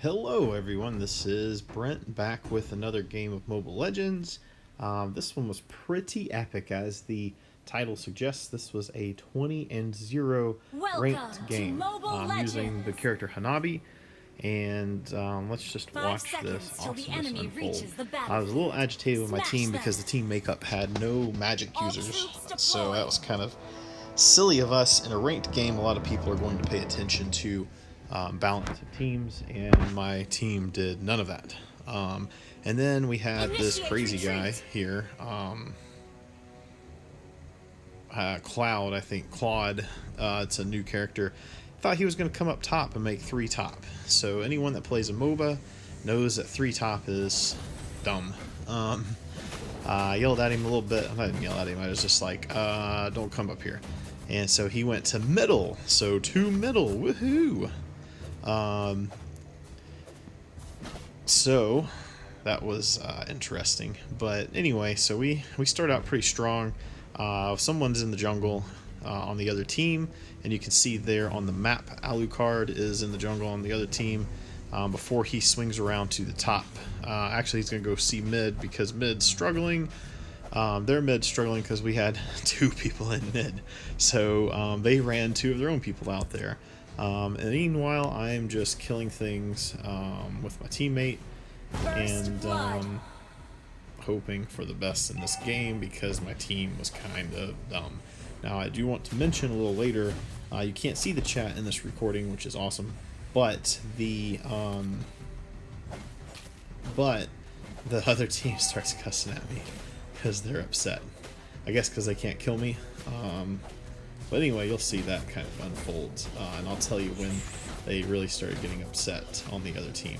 Hello everyone, this is Brent back with another game of Mobile Legends. This one was pretty epic, as the title suggests. This was a 20-0 ranked Welcome to game Mobile using the Legends. character Hanabi, and let's just watch this Till the awesomeness enemy unfold. reaches the I was a little battlefield. agitated with my Smash team them. because the team makeup had no magic All users, troops so that deployed. was kind of silly of us. In a ranked game, a lot of people are going to pay attention to balance of teams, and my team did none of that. And then we had this crazy guy here, Cloud, I think, Claude, it's a new character. Thought he was going to come up top and make 3 top. So anyone that plays a MOBA knows that 3 top is dumb. I yelled at him a little bit. I didn't yell at him, I was just like, don't come up here. And so he went to middle, so 2 middle, woohoo! So that was interesting. But anyway, so we start out pretty strong. Someone's in the jungle on the other team, and you can see there on the map, Alucard is in the jungle on the other team before he swings around to the top. Actually, he's going to go see mid because mid's struggling. They're mid struggling because we had 2 people in mid. So they ran 2 of their own people out there. And meanwhile, I'm just killing things with my teammate and hoping for the best in this game because my team was kind of dumb. Now, I do want to mention a little later, you can't see the chat in this recording, which is awesome, but the other team starts cussing at me because they're upset. I guess because they can't kill me. But anyway, you'll see that kind of unfold, and I'll tell you when they really started getting upset on the other team.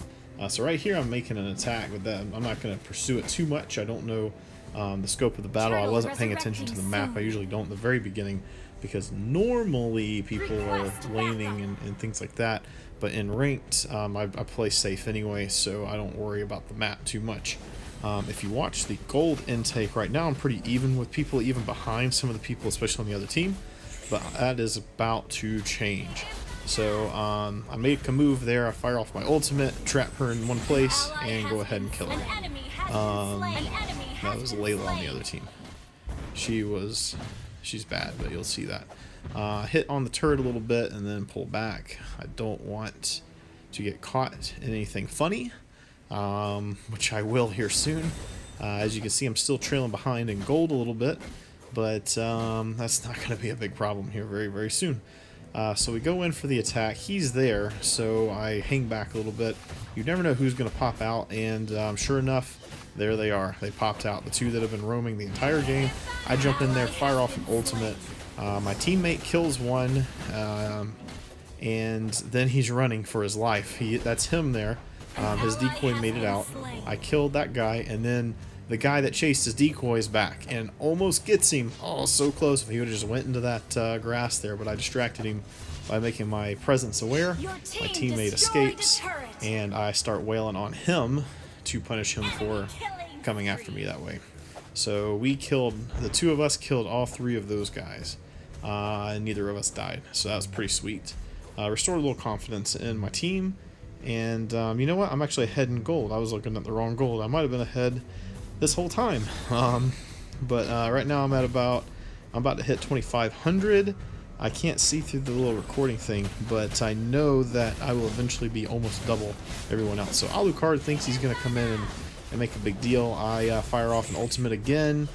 So right here I'm making an attack with them. I'm not going to pursue it too much. I don't know the scope of the battle. I wasn't paying attention to the map. I usually don't in the very beginning because normally people are laning and things like that. But in ranked, I play safe anyway, so I don't worry about the map too much. If you watch the gold intake right now, I'm pretty even with people, even behind some of the people, especially on the other team. But that is about to change. So I make a move there. I fire off my ultimate, trap her in one place, and go ahead and kill her. That was Layla on the other team. She's bad, but you'll see that. Hit on the turret a little bit and then pull back. I don't want to get caught in anything funny, which I will here soon. As you can see, I'm still trailing behind in gold a little bit, but that's not going to be a big problem here very, very soon. So we go in for the attack. He's there, so I hang back a little bit. You never know who's going to pop out, and sure enough, there they are. They popped out, the 2 that have been roaming the entire game. I jump in there, fire off an ultimate. My teammate kills one, and then he's running for his life. That's him there. His decoy made it out. I killed that guy, and then the guy that chased his decoy is back and almost gets him. Oh, so close. If he would have just went into that grass there, but I distracted him by making my presence aware. My teammate escapes, and I start wailing on him to punish him for coming after me that way. So we killed, the 2 of us killed all 3 of those guys, and neither of us died. So that was pretty sweet. Restored a little confidence in my team, and you know what? I'm actually ahead in gold. I was looking at the wrong gold. I might have been ahead this whole time, but right now I'm about to hit 2,500. I can't see through the little recording thing, but I know that I will eventually be almost double everyone else. So Alucard thinks he's going to come in and make a big deal. I fire off an ultimate again.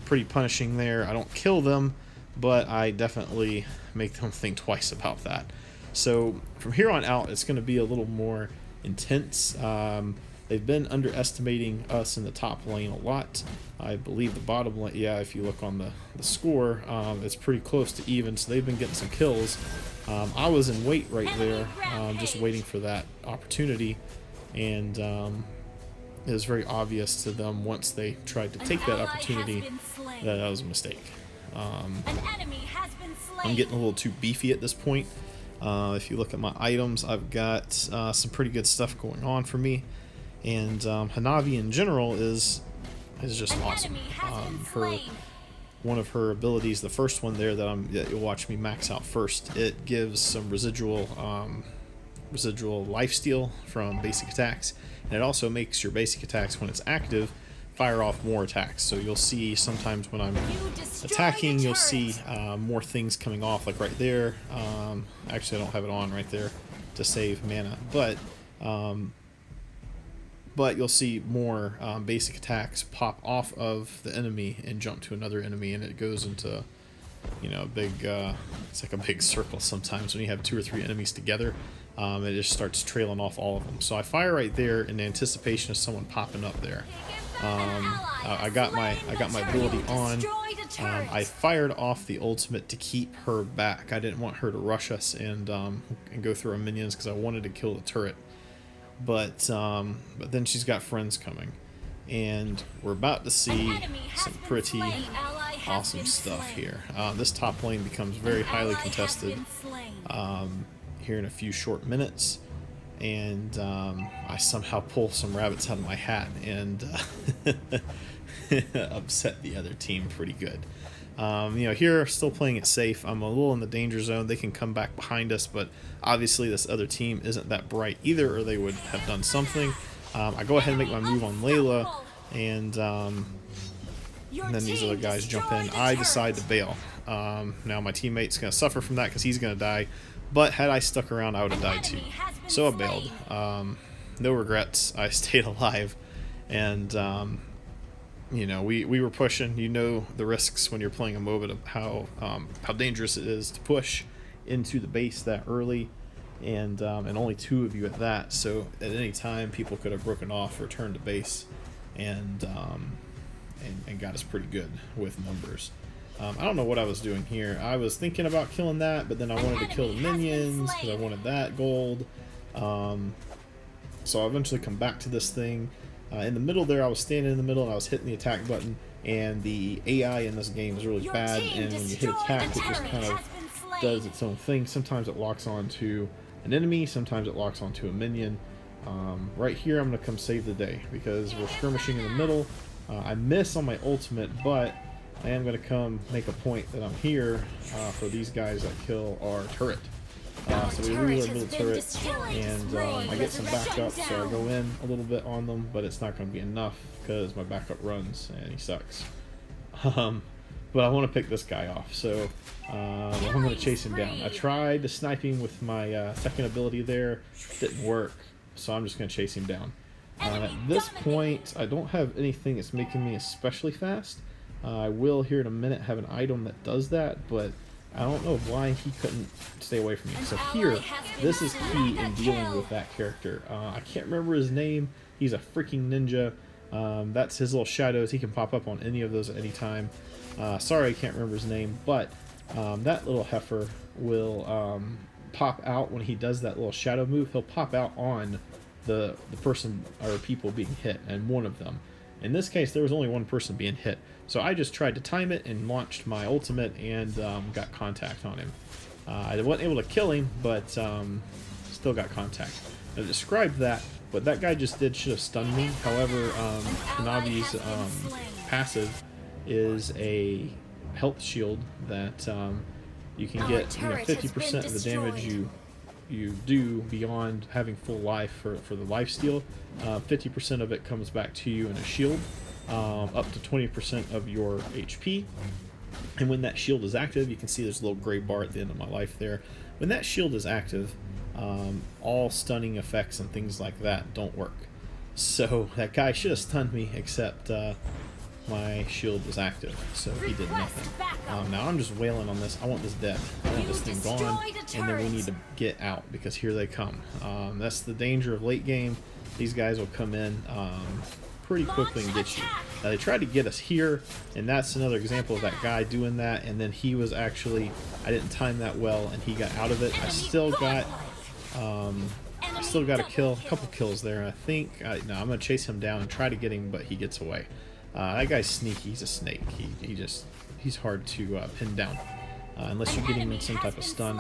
Pretty punishing there. I don't kill them, but I definitely make them think twice about that. So from here on out, it's going to be a little more intense. They've been underestimating us in the top lane a lot. I believe the bottom lane, yeah, if you look on the score, it's pretty close to even, so they've been getting some kills. I was in wait right there, just waiting for that opportunity, and it was very obvious to them once they tried to take that opportunity that was a mistake. I'm getting a little too beefy at this point. If you look at my items, I've got some pretty good stuff going on for me. And Hanabi in general is just awesome. One of her abilities, the first one there that you'll watch me max out first, it gives some residual residual lifesteal from basic attacks, and it also makes your basic attacks, when it's active, fire off more attacks. So you'll see sometimes when I'm attacking, you'll see more things coming off, like right there. Actually, I don't have it on right there to save mana, but you'll see more basic attacks pop off of the enemy and jump to another enemy, and it goes into, you know, a big, it's like a big circle sometimes when you have 2 or 3 enemies together. It just starts trailing off all of them. So I fire right there in anticipation of someone popping up there. I got my ability on. I fired off the ultimate to keep her back. I didn't want her to rush us and go through our minions, because I wanted to kill the turret. But then she's got friends coming, and we're about to see some pretty awesome stuff here. This top lane becomes very highly contested here in a few short minutes, and I somehow pull some rabbits out of my hat and upset the other team pretty good. You know, here, still playing it safe. I'm a little in the danger zone. They can come back behind us, but obviously this other team isn't that bright either, or they would have done something. I go ahead and make my move on Layla, and then these other guys jump in. I decide to bail. Now my teammate's going to suffer from that because he's going to die, but had I stuck around, I would have died too. So I bailed. No regrets. I stayed alive, and you know, we were pushing. You know the risks when you're playing a MOBA, of how dangerous it is to push into the base that early, and only 2 of you at that. So at any time, people could have broken off or turned to base, and got us pretty good with numbers. I don't know what I was doing here. I was thinking about killing that, but then I wanted to kill the minions because I wanted that gold. So I eventually come back to this thing. In the middle there, I was standing in the middle and I was hitting the attack button, and the AI in this game is really bad, and when you hit attack, it just kind of does its own thing. Sometimes it locks onto an enemy, sometimes it locks onto a minion. Right here, I'm going to come save the day because we're skirmishing in the middle. I miss on my ultimate, but I am going to come make a point that I'm here for these guys that kill our turret. So we reload middle turret, and I get some backup, so I go in a little bit on them, but it's not going to be enough because my backup runs and he sucks. But I want to pick this guy off, so I'm going to chase him down. I tried to snipe him with my second ability there, didn't work, so I'm just going to chase him down. At this point, I don't have anything that's making me especially fast. I will here in a minute have an item that does that, but I don't know why he couldn't stay away from me. So here, this is key in dealing with that character. I can't remember his name. He's a freaking ninja. That's his little shadows. He can pop up on any of those at any time. Sorry, I can't remember his name, but that little heifer will pop out when he does that little shadow move. He'll pop out on the person or people being hit, and one of them. In this case, there was only one person being hit. So I just tried to time it and launched my ultimate and got contact on him. I wasn't able to kill him, but still got contact. I described that. What that guy just did should have stunned me. However, Hanabi's passive is a health shield that you can get 50% of the damage you do beyond having full life for the lifesteal. 50% of it comes back to you in a shield. Up to 20% of your HP, and when that shield is active, you can see there's a little gray bar at the end of my life there. When that shield is active, all stunning effects and things like that don't work. So that guy should have stunned me, except my shield was active, so he did nothing. Now I'm just wailing on this. I want this dead. I want this thing gone, and then we need to get out because here they come. That's the danger of late game. These guys will come in pretty quickly and get you. Now they tried to get us here, and that's another example of that guy doing that, and then he was actually, I didn't time that well, and he got out of it. I still got a kill, a couple kills there, and I think, no, I'm going to chase him down and try to get him, but he gets away. That guy's sneaky, he's a snake. He's hard to pin down. Unless you get him in some type of stun,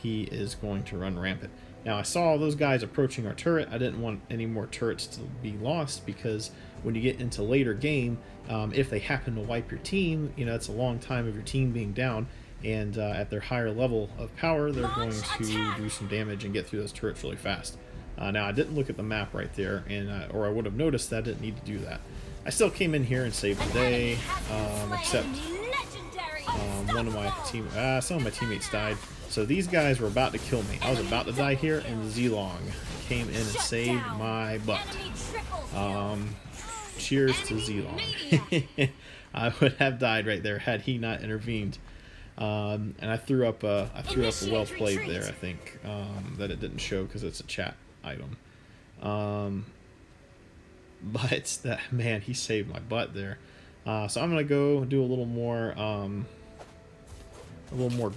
he is going to run rampant. Now, I saw those guys approaching our turret. I didn't want any more turrets to be lost, because when you get into later game, if they happen to wipe your team, it's a long time of your team being down, and at their higher level of power, they're going to do some damage and get through those turrets really fast. Now, I didn't look at the map right there, and or I would have noticed that I didn't need to do that. I still came in here and saved the day, except one of my some of my teammates died. So these guys were about to kill me. I was about to die here, and Zilong came in and saved my butt. Cheers to Zilong. I would have died right there had he not intervened. And I threw up a well played there. I think that it didn't show because it's a chat item. But that, man, he saved my butt there. So I'm gonna go do a little more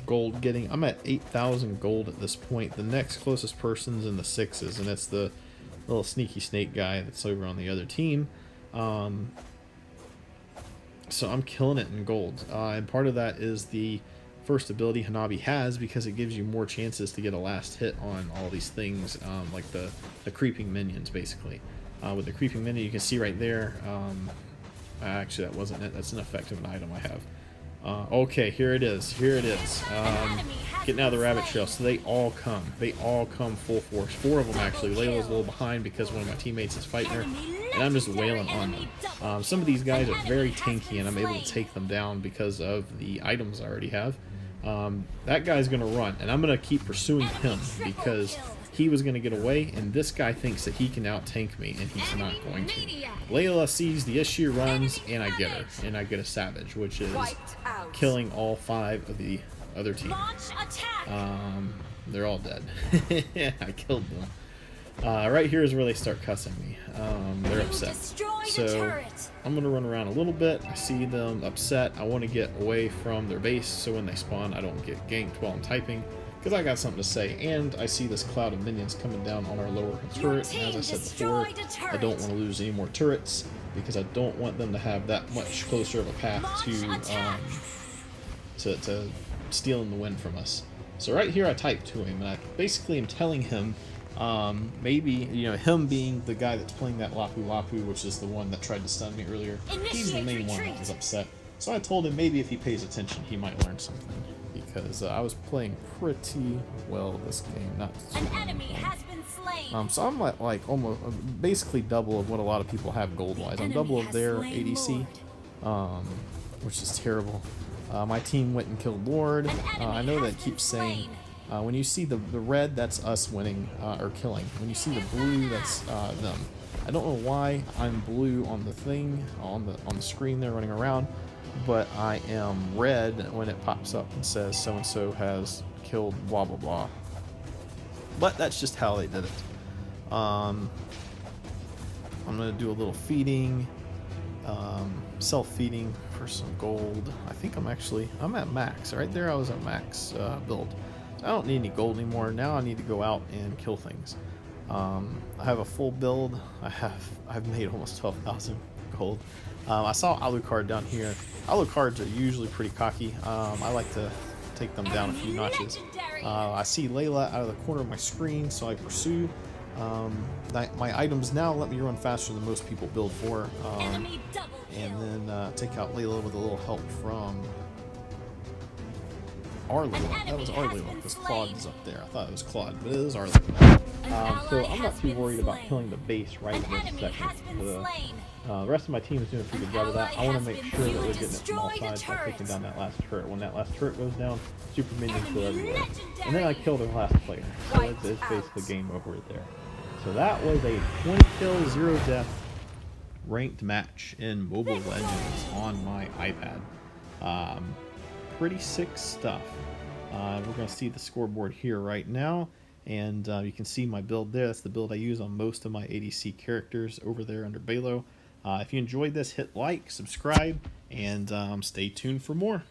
gold getting. I'm at 8,000 gold at this point. The next closest person's in the 6s, and it's the little sneaky snake guy that's over on the other team. So I'm killing it in gold, and part of that is the first ability Hanabi has, because it gives you more chances to get a last hit on all these things, like the creeping minions, basically. With the creeping minion, you can see right there. Actually, that wasn't it. That's an effect of an item I have. Okay, here it is. Here it is. Getting out of the rabbit trail. So they all come. They all come full force. 4 of them, actually. Layla's a little behind because one of my teammates is fighting her. And I'm just wailing on them. Some of these guys are very tanky, and I'm able to take them down because of the items I already have. That guy's going to run, and I'm going to keep pursuing him because he was going to get away, and this guy thinks that he can out-tank me, and he's not going to. Layla sees the issue, runs, and I get her. And I get a Savage, which is killing all 5 of the other team. They're all dead. I killed them. Right here is where they start cussing me. They're upset. So I'm going to run around a little bit. I see them upset. I want to get away from their base so when they spawn I don't get ganked while I'm typing, because I got something to say. And I see this cloud of minions coming down on our lower turret. And as I said before, I don't want to lose any more turrets because I don't want them to have that much closer of a path to stealing the win from us. So right here I type to him, and I basically am telling him, maybe, you know, him being the guy that's playing that Lapu Lapu, which is the one that tried to stun me earlier, he's the main one that was upset. So I told him maybe if he pays attention he might learn something, because I was playing pretty well this game, not super well. So I'm at like almost basically double of what a lot of people have gold wise. I'm double of their ADC, which is terrible. My team went and killed Lord. I know that it keeps saying when you see the red, that's us winning or killing. When you see the blue, that's them. I don't know why I'm blue on the thing on the screen there running around, but I am red when it pops up and says so and so has killed blah blah blah. But that's just how they did it. I'm gonna do a little feeding, self-feeding for some gold. I think I'm at max. Right there I was at max build. I don't need any gold anymore. Now I need to go out and kill things. I have a full build. I've made almost 12,000 gold. I saw Alucard down here. Alucards are usually pretty cocky. I like to take them down a few notches. I see Layla out of the corner of my screen, so I pursue. My items now let me run faster than most people build for. And then take out Layla with a little help from our Layla. That was our Layla, because Claude is up there. I thought it was Claude, but it is our Layla. So I'm not too worried about killing the base right this second. The rest of my team is doing a pretty good job of that. I want to make sure that we're getting it from all sides by taking down that last turret. When that last turret goes down, super minions go everywhere. And then I kill their last player. So it's basically game over right there. So that was a 20 kill, 0 death ranked match in Mobile Legends on my iPad. Pretty sick stuff. We're going to see the scoreboard here right now, and you can see my build there. That's the build I use on most of my ADC characters over there under Balo. If you enjoyed this, hit like, subscribe, and stay tuned for more.